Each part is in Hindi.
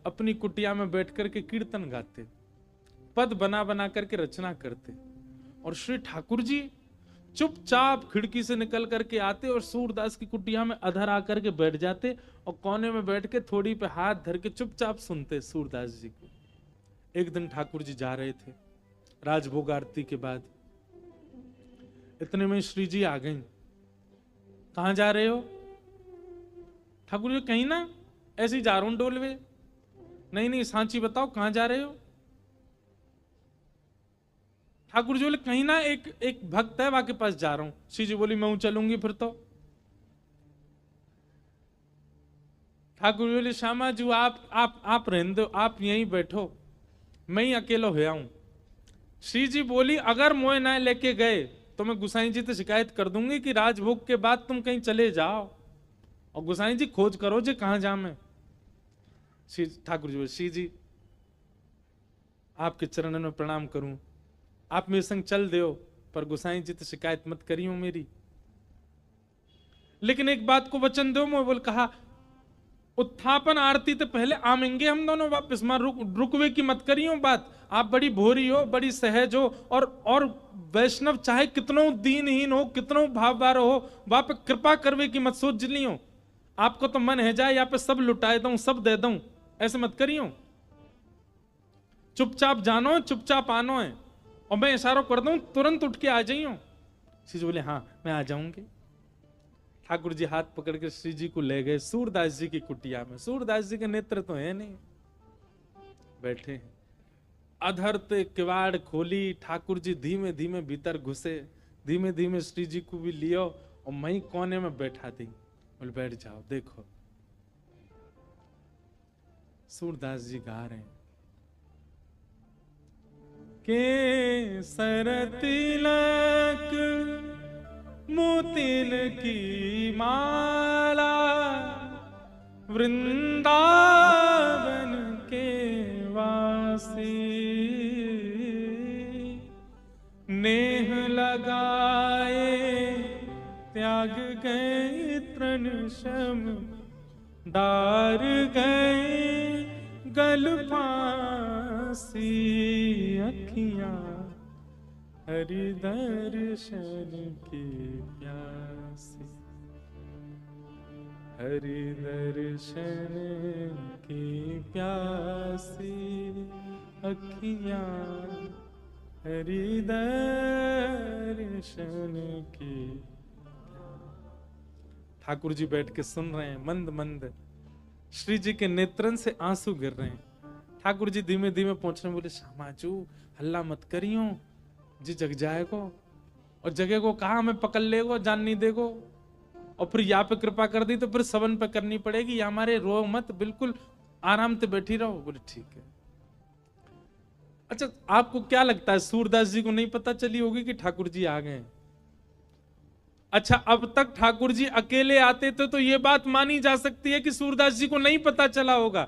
अपनी कुटिया में बैठ करके कीर्तन गाते, पद बना बना करके रचना करते, और श्री ठाकुर जी चुपचाप खिड़की से निकल करके आते और सूरदास की कुटिया में अधर आकर के बैठ जाते और कोने में बैठ के थोड़ी पे हाथ धर के चुपचाप सुनते सूरदास जी को। एक दिन ठाकुर जी जा रहे थे राजभोग आरती के बाद, इतने में श्री जी आ गई। कहां जा रहे हो? ठाकुर जी कहीं ना, ऐसे ही जा रहा हूं डोलवे। नहीं नहीं सांची बताओ कहां जा रहे हो? ठाकुर जी बोले कहीं ना एक भक्त है वहां के पास जा रहा हूं। श्री जी बोली मैं चलूंगी फिर तो। ठाकुर जी बोले श्यामा जी आप रहने दो, आप यहीं बैठो, मैं ही अकेला हो आऊं। श्री जी बोली अगर मोए ना लेके गए तो मैं गुसाई जी से शिकायत कर दूंगी कि राजभोग के बाद तुम कहीं चले जाओ, और गुसाई जी खोज करो जी कहां जा मैं। ठाकुर जी बोले श्री जी आपके चरणों में प्रणाम करूं, आप मेरे संग चल दो, पर गुसाई जी तो शिकायत मत करियो मेरी, लेकिन एक बात को वचन दो। मैं बोल कहा उत्थापन आरती तो पहले आमेंगे हम दोनों वापस, मां रुकवे की मत करियो बात। आप बड़ी भोरी हो, बड़ी सहज हो, और वैष्णव चाहे कितनों दीनहीन हो, कितनों भाववार हो, वहां पे कृपा करवे की मत सोच लियो। आपको तो मन है जाए यहाँ पे सब लुटाए दूं, सब दे दूं, ऐसे मत करियो। चुपचाप जानो, चुपचाप आनो है, और मैं इशारों कर दूं तुरंत उठ के आ जाइयो। श्री जी बोले हाँ मैं आ जाऊंगी। ठाकुर जी हाथ पकड़ के श्री जी को ले गए सूरदास जी की कुटिया में। सूरदास जी के नेत्र तो है नहीं, बैठे हैं। अधर ते किवाड़ खोली, ठाकुर जी धीमे धीमे भीतर घुसे, धीमे धीमे श्री जी को भी लियो और मैं कोने में बैठा दी। बोले बैठ जाओ। देखो सूरदास जी गा रहे हैं के सर तिलक मोतिन की माला, वृंदावन के वासी, नेह लगाए त्याग गए तृण शम, डार गए गल फांसी, अखियां हरि दर्शन की प्यासी, हरि दर्शन की प्यासी, अखियां हरि दर्शन की। ठाकुर जी बैठ के सुन रहे हैं, मंद मंद श्री जी के नेत्रन से आंसू गिर रहे हैं। ठाकुर जी धीमे धीमे पहुंच रहे, बोले श्यामाचू हल्ला मत करियो जी, जग जाएगो, और जगह को कहा हमें पकड़ लेगो, जान नहीं देगो, और फिर यहाँ पे कृपा कर दी तो फिर सबन पे करनी पड़ेगी, या हमारे रो मत, बिल्कुल आराम से बैठी रहो। बोले ठीक है। अच्छा आपको क्या लगता है सूरदास जी को नहीं पता चली होगी कि ठाकुर जी आ गए? अच्छा अब तक ठाकुर जी अकेले आते थे तो ये बात मानी जा सकती है कि सूरदास जी को नहीं पता चला होगा,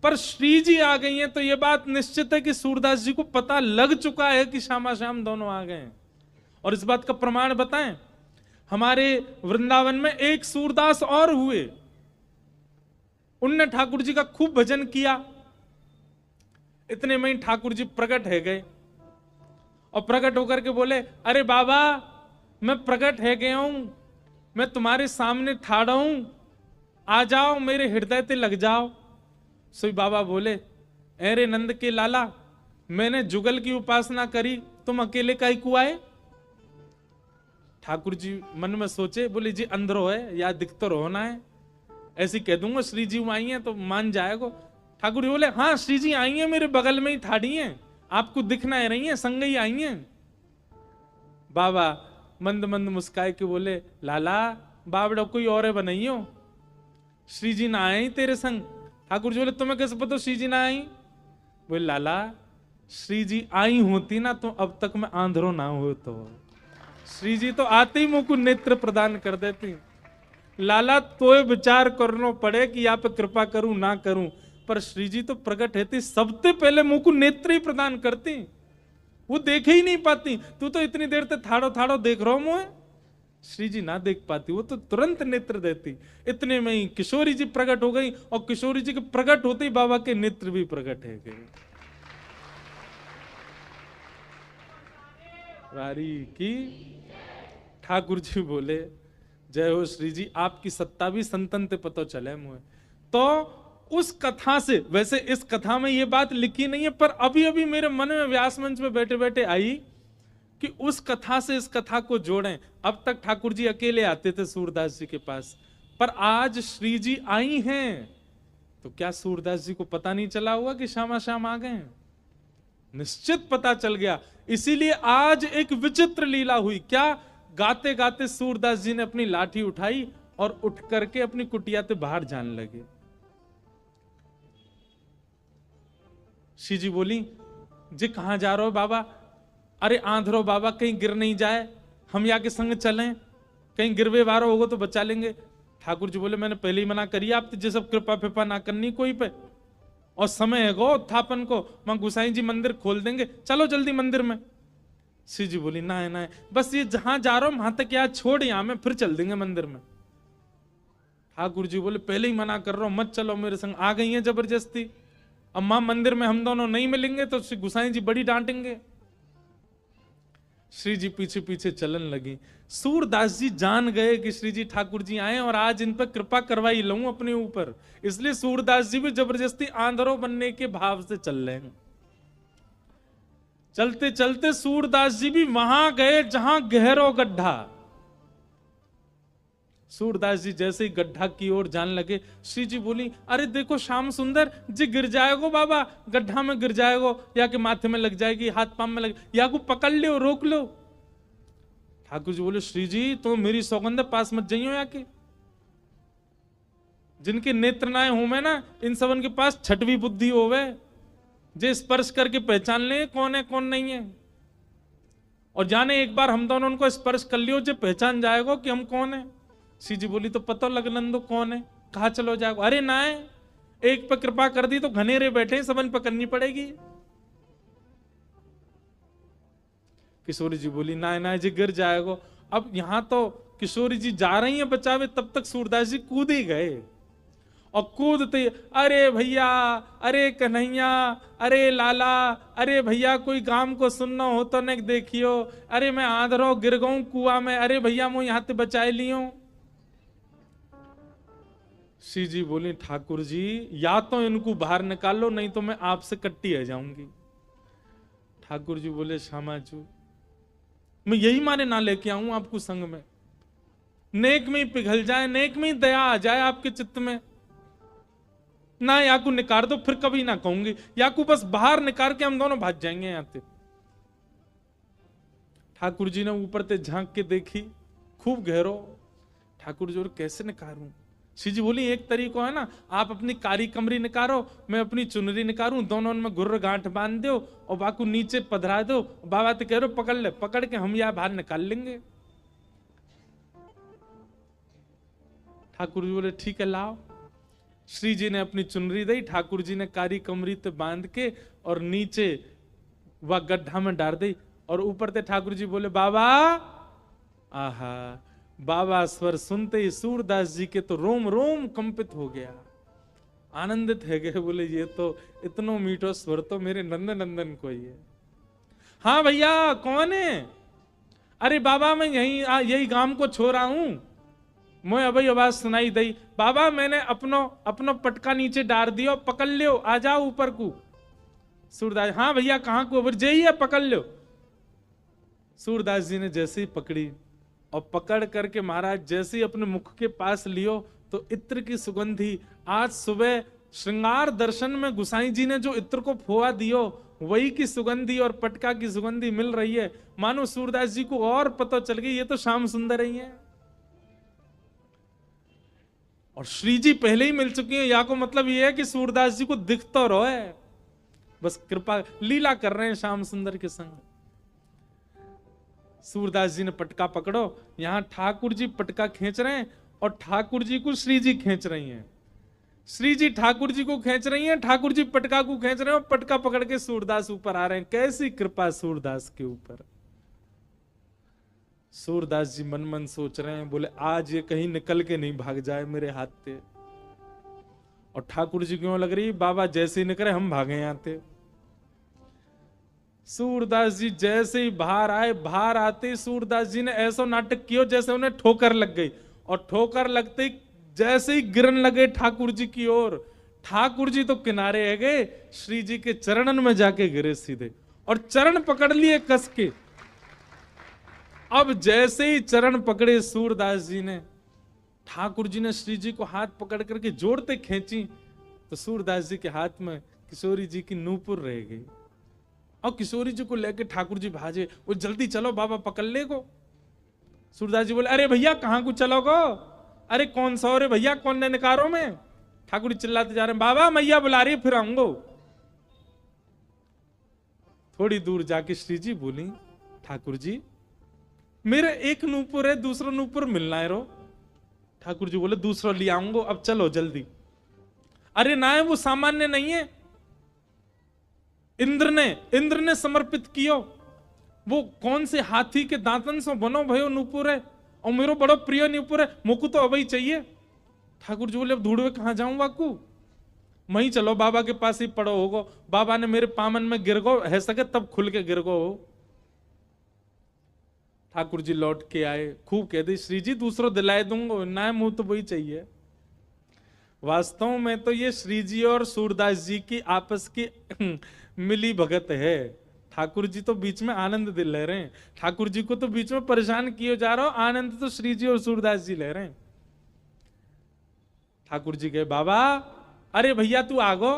पर श्री जी आ गई हैं तो ये बात निश्चित है कि सूरदास जी को पता लग चुका है कि श्यामा श्याम दोनों आ गए हैं। और इस बात का प्रमाण बताएं, हमारे वृंदावन में एक सूरदास और हुए, उनने ठाकुर जी का खूब भजन किया। इतने में ही ठाकुर जी प्रकट है गए, और प्रकट होकर के बोले अरे बाबा मैं प्रकट है गया हूं, मैं तुम्हारे सामने ठाड़ा हूं, आ जाओ मेरे हृदय ते लग जाओ। सो बाबा बोले अरे नंद के लाला, मैंने जुगल की उपासना करी, तुम अकेले काहे को आए? ठाकुर जी मन में सोचे, बोले जी अंदरो है या दिखतर होना है, ऐसी कह दूंगा श्री जी आई हैं तो मान जाएगा। ठाकुर जी बोले हाँ श्री जी आई हैं, मेरे बगल में ही ठाड़ी हैं, आपको दिखना है रही हैं, संग ही आई हैं। बाबा मंद मंद मुस्काए के बोले लाला बाबड़ा कोई और है बनाइयो, श्री जी ना आए तेरे संग। ठाकुर जी बोले तुम्हें कैसे पता श्री जी ना आई? बोले लाला श्री जी आई होती ना तो अब तक मैं आंधरो ना हो, तो श्री जी तो आते ही मुंह को नेत्र प्रदान कर देती। लाला तो विचार करना पड़े कि यहाँ पे कृपा करूं ना करूं, पर श्री जी तो प्रकट है सबसे पहले मुंह को नेत्र ही प्रदान करती, वो देखे ही नहीं पाती। तू तो इतनी देर तक थाड़ो थाड़ो देख रहा हूं मुझे, श्री जी ना देख पाती, वो तो तुरंत नेत्र देती। इतने में ही किशोरी जी प्रकट हो गई, और किशोरी जी के प्रकट होते ही बाबा के नेत्र भी प्रकट है गए। वारी की ठाकुर जी बोले जय हो श्री जी, आपकी सत्ता भी संतन ते पतो चले मुझे। तो उस कथा से, वैसे इस कथा में ये बात लिखी नहीं है, पर अभी अभी मेरे मन में व्यास मंच में बैठे बैठे आई कि उस कथा से इस कथा को जोड़ें। अब तक ठाकुर जी अकेले आते थे सूरदास जी के पास, पर आज श्री जी आई हैं, तो क्या सूरदास जी को पता नहीं चला हुआ कि श्यामा श्याम आ गए हैं? निश्चित पता चल गया। इसीलिए आज एक विचित्र लीला हुई। क्या? गाते गाते सूरदास जी ने अपनी लाठी उठाई और उठ करके अपनी कुटिया से बाहर जाने लगे। श्री जी बोली जी कहां जा रहे हो बाबा? अरे आंधरो बाबा, कहीं गिर नहीं जाए, हम या के संग चलें, कहीं गिरवे वारो होगा तो बचा लेंगे। ठाकुर जी बोले मैंने पहले ही मना करी आप जे सब कृपा फिपा ना करनी कोई पे, और समय है गो उत्थापन को, मां गुसाई जी मंदिर खोल देंगे, चलो जल्दी मंदिर में। श्री जी बोली ना है ना है, बस ये जहां जा रहा हूं वहां तक याद छोड़, यहां में फिर चल देंगे मंदिर में। ठाकुर जी बोले पहले ही मना कर रहा हूं, मत चलो मेरे संग। आ गई है जबरदस्ती, अब मां मंदिर में हम दोनों नहीं मिलेंगे तो श्री गुसाई जी बड़ी डांटेंगे। श्री जी पीछे पीछे चलन लगी। सूरदास जी जान गए कि श्री जी ठाकुर जी आए और आज इन पर कृपा करवाई लूं अपने ऊपर, इसलिए सूरदास जी भी जबरदस्ती आंधरो बनने के भाव से चल रहे हैं। चलते चलते सूरदास जी भी वहां गए जहां गहरो गड्ढा। सूरदास जी जैसे ही गड्ढा की ओर जाने लगे, श्री जी बोली अरे देखो श्याम सुंदर जी गिर जाएगो बाबा, गड्ढा में गिर जाएगो, या के माथे में लग जाएगी, हाथ पांव में लग, या को पकड़ लो, रोक लो। ठाकुर जी बोले श्री जी तो मेरी सौगंध पास मत जाइयो, या के जिनके नेत्र नाए हूं मैं ना, इन सबन के पास छठवीं बुद्धि होवे, जे स्पर्श करके पहचान ले कौन है कौन नहीं है। और जाने एक बार हम दोनों उनको स्पर्श कर लियो, जो पहचान जाएगो कि हम कौन है। श्री जी बोली तो पता लगन दो कौन है, कहा चलो जाओ। अरे ना है, एक पर कृपा कर दी तो घनेरे बैठे सबन पकड़नी पड़ेगी। किशोरी जी बोली ना ना जी गिर जाएगो। अब यहां तो किशोरी जी जा रही हैं बचावे, तब तक सूरदास जी कूद ही गए, और कूदते अरे भैया, अरे कन्हैया, अरे लाला, अरे भैया कोई काम को सुनना हो तो न देखियो, अरे मैं आंधरो गिर गऊं कुआ में, अरे भैया मैं यहां से बचाए लियो। श्री जी बोली ठाकुर जी या तो इनको बाहर निकालो, नहीं तो मैं आपसे कट्टी आ जाऊंगी। ठाकुर जी बोले श्यामा जी मैं यही मारे ना लेके आऊं आपको संग में, नेक में ही पिघल जाए, नेक में ही दया आ जाए आपके चित्त में ना, या को निकाल दो फिर कभी ना कहूंगी, या को बस बाहर निकाल के हम दोनों भाग जाएंगे यहां से। ठाकुर जी ने ऊपर से झांक के देखी, खूब गहरो। ठाकुर जी कैसे निकालूं? श्री जी बोली एक तरीका है ना, आप अपनी कारी कमरी निकालो, मैं अपनी चुनरी निकालूं, दोनों में गुर्र गांठ बांध दो और बाकू नीचे पधरा दो, बाबा तो कह रहे पकड़ ले, पकड़ के हम यहां बाहर निकाल लेंगे। ठाकुर जी बोले ठीक है लाओ। श्री जी ने अपनी चुनरी दी, ठाकुर जी ने कारी कमरी ते बांध के और नीचे वह गड्ढा में डाल दी, और ऊपर से ठाकुर जी बोले बाबा। आहा, बाबा स्वर सुनते ही सूरदास जी के तो रोम रोम कंपित हो गया, आनंदित है गए, बोले ये तो इतनो मीठो स्वर तो मेरे नंदन नंदन को ही है। हाँ भैया कौन है? अरे बाबा मैं यही गांव को छोड़ा हूं, मैं अभी आवाज सुनाई दई, बाबा मैंने अपनो पटका नीचे डाल दियो, पकड़ लियो, आ जाओ ऊपर को। सूरदास हाँ भैया कहां को? जय है पकड़ लो। सूरदास जी ने जैसे ही पकड़ी और पकड़ करके महाराज जैसे ही अपने मुख के पास लियो, तो इत्र की सुगंधी, आज सुबह श्रृंगार दर्शन में गुसाई जी ने जो इत्र को फोआ दियो वही की सुगंधी और पटका की सुगंधी मिल रही है। मानो सूरदास जी को और पता चल गई ये तो श्याम सुंदर ही है, और श्री जी पहले ही मिल चुकी है। या को मतलब ये है कि सूरदास जी को दिख तो रहो है, बस कृपा लीला कर रहे हैं श्याम सुंदर के संग। सूरदास जी ने पटका पकड़ो, यहां ठाकुर जी पटका खींच रहे हैं और ठाकुर जी को श्री जी खींच रही हैं। श्री जी ठाकुर जी को खींच रही हैं, ठाकुर जी पटका को खींच रहे हैं, और पटका पकड़ के सूरदास ऊपर आ रहे हैं। कैसी कृपा सूरदास के ऊपर! सूरदास जी मन मन सोच रहे हैं, बोले आज ये कहीं निकल के नहीं भाग जाए मेरे हाथ से। और ठाकुर जी क्यों लग रही, बाबा जैसे ही निकले हम भागे यहाँ थे। सूरदास जी जैसे ही बाहर आए, बाहर आते ही सूरदास जी ने ऐसा नाटक किया जैसे उन्हें ठोकर लग गई, और ठोकर लगते ही जैसे ही गिरन लगे ठाकुर जी की ओर, ठाकुर जी तो किनारे है गए, श्री जी के चरणन में जाके गिरे सीधे, और चरण पकड़ लिए कस के। अब जैसे ही चरण पकड़े सूरदास जी ने, ठाकुर जी ने श्री जी को हाथ पकड़ करके जोड़ते खींची, तो सूरदास जी के हाथ में किशोरी जी की नूपुर रह गई। और किशोरी जी को लेके ठाकुर जी भाजे, वो जल्दी चलो बाबा पकड़ ले को। सूरदास जी बोले अरे भैया कहां को चलोगो, अरे कौन सा, अरे भैया कौन ने निकारो में। ठाकुर जी चिल्लाते जा रहे हैं, बाबा मैया बुला रही फिर आऊंगो। थोड़ी दूर जाके श्री जी बोली, ठाकुर जी मेरे एक नूपुर है, दूसरा नूपुर मिलना है रो। ठाकुर जी बोले दूसरा ले आऊंगो, अब चलो जल्दी। अरे ना है वो सामान्य नहीं है, इंद्र ने समर्पित कियो, वो कौन से हाथी के दांतन से बनो भयो नूपुर है, और मेरो बड़ो प्रिय नूपुर है, मुकु तो अभी चाहिए। ठाकुर जी बोले अब ढूंढवे कहां जाऊं बाकू, वहीं चलो बाबा के पास ही पड़ो होगो, बाबा ने मेरे पामन में गिर गो है सके तब खुल के गिर गो हो। ठाकुर जी लौट के आए, खूब कह दी श्री जी दूसरों दिलाए दूंगा, ना मुंह तो वही चाहिए। वास्तव में तो ये श्री जी और सूरदास जी की आपस की मिली भगत है। ठाकुर जी तो बीच में आनंद दिल ले रहे हैं, ठाकुर जी को तो बीच में परेशान किए जा रहा हो, आनंद तो श्री जी और सूरदास जी ले रहे हैं। ठाकुर जी कहे बाबा अरे भैया तू आगो,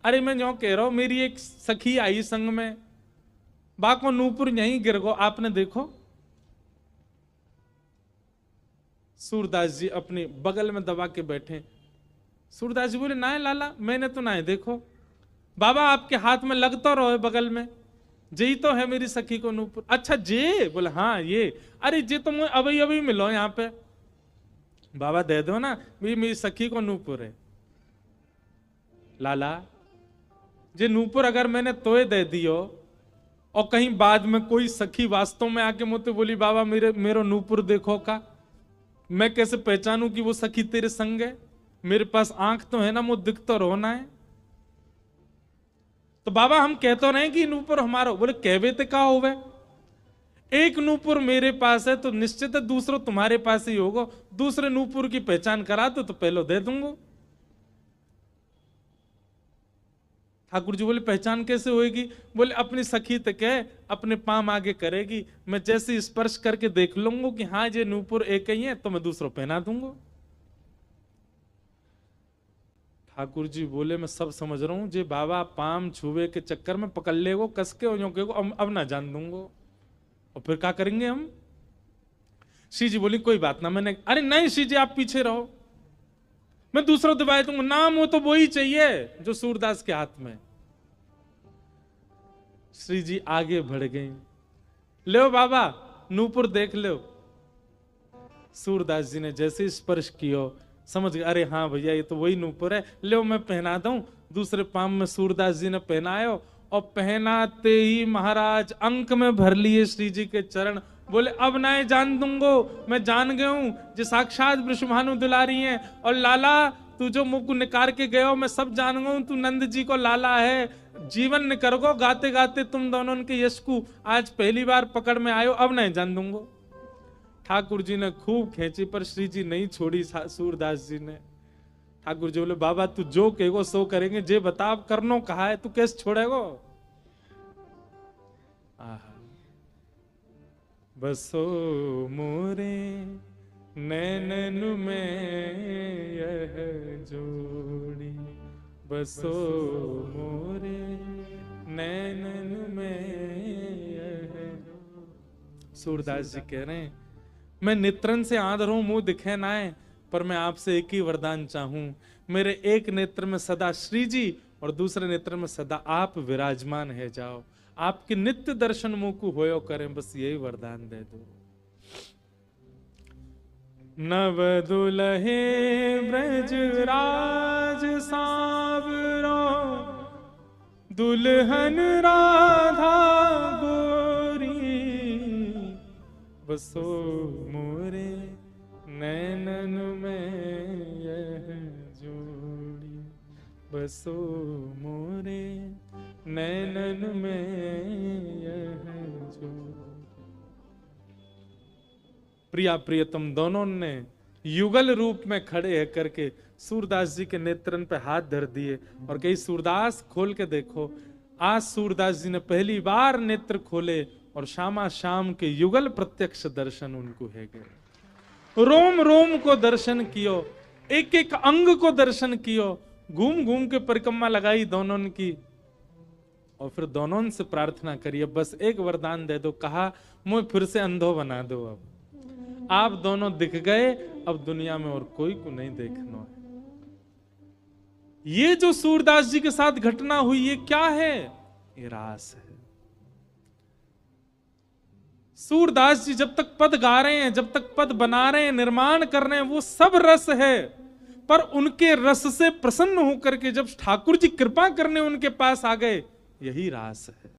अरे मैं जो कह रहा हूं मेरी एक सखी आई संग में, बाको नूपुर यहीं गिर गो, आपने देखो। सूरदास जी अपने बगल में दबा के बैठे। सूरदास जी बोले ना है लाला, मैंने तो ना है देखो। बाबा आपके हाथ में लग तो रहो बगल में, जे तो है मेरी सखी को नूपुर। अच्छा जे, बोले हाँ ये, अरे जे तो मुझे अभी अभी मिलो यहाँ पे। बाबा दे दो ना, मेरी सखी को नूपुर है। लाला जे नूपुर अगर मैंने तोय दे दियो, और कहीं बाद में कोई सखी वास्तव में आके मुझे बोली बाबा मेरो नूपुर देखो का, मैं कैसे पहचानूं कि वो सखी तेरे संग है? मेरे पास आंख तो है ना, मुझे दिख तो रोना है। तो बाबा हम कहते रहे कि नूपुर हमारा, बोले कहवे ते का होवे, एक नूपुर मेरे पास है तो निश्चित है दूसरा तुम्हारे पास ही होगा, दूसरे नूपुर की पहचान करा तो पहले दे दूंगा। ठाकुर जी बोले पहचान कैसे होएगी? बोले अपनी सखी तक है, अपने पाम आगे करेगी, मैं जैसे स्पर्श करके देख लूंगा कि हाँ ये नूपुर एक ही है तो मैं दूसरों पहना दूंगा। ठाकुर जी बोले मैं सब समझ रहा हूं, जे बाबा पाम छुए के चक्कर में पकड़ ले वो कस के हो के अब ना जान दूंगा, और फिर क्या करेंगे हम? श्री जी बोली कोई बात ना, मैंने, अरे नहीं श्री जी आप पीछे रहो, मैं दूसरा दबाए दूंगा, नाम हो तो वो ही चाहिए जो सूरदास के हाथ में। श्री जी आगे बढ़ गए, लो बाबा नूपुर देख लो। सूरदास जी ने जैसे स्पर्श किया समझ गए, अरे हाँ भैया ये तो वही नूपुर है, लो मैं पहना दूं। दूसरे पाम में सूरदास जी ने पहनायो, और पहनाते ही महाराज अंक में भर लिए श्री जी के चरण। बोले अब ना जान दूंगो, मैं जान गया हूं जो साक्षात वृषभानु दुलारी हैं, और लाला तू जो मुख निकार के गयो मैं सब जान गया हूं, तू नंद जी को लाला है, जीवन निकर गो गाते गाते तुम दोनों के यश को आज पहली बार पकड़ में आयो, अब नहीं जान दूंगो। ठाकुर जी ने खूब खींची पर श्री जी नहीं छोड़ी सूरदास जी ने। ठाकुर जी बोले बाबा तू जो कहेगो सो करेंगे, जे बता अब करनो कहा है, तू कैसे छोड़ेगो? बसो मोरे नैनन में यह जोड़ी, बसो मोरे नैनन में यह। सूरदास जी कह रहे हैं मैं नेत्रन से आंध हूं, मुंह दिखे ना है, पर मैं आपसे एक ही वरदान चाहूं, मेरे एक नेत्र में सदा श्री जी और दूसरे नेत्र में सदा आप विराजमान है जाओ, आपके नित्य दर्शन मुंह को होयो करें, बस यही वरदान दे दो। नव दुलहे ब्रज राज सांवरो, दुल्हन राधा गोरी, बसो मोरे नैनन में यह जोड़ी, बसो मोरे नैनन में यह जोड़ी। प्रिया प्रियतम दोनों ने युगल रूप में खड़े है करके सूरदास जी के नेत्रन पे हाथ धर दिए और कही सूरदास खोल के देखो। आज सूरदास जी ने पहली बार नेत्र खोले और श्यामा श्याम के युगल प्रत्यक्ष दर्शन उनको है गए। रोम रोम को दर्शन कियो, एक एक अंग को दर्शन कियो, घूम घूम के परिक्रमा लगाई दोनों की और फिर दोनों से प्रार्थना करिए बस एक वरदान दे दो। कहा मुझे फिर से अंधो बना दो, अब आप दोनों दिख गए, अब दुनिया में और कोई को नहीं देखना है। ये जो सूरदास जी के साथ घटना हुई ये क्या है? ये रास है। सूरदास जी जब तक पद गा रहे हैं, जब तक पद बना रहे हैं, निर्माण कर रहे हैं, वो सब रस है, पर उनके रस से प्रसन्न होकर के जब ठाकुर जी कृपा करने उनके पास आ गए, यही रास है।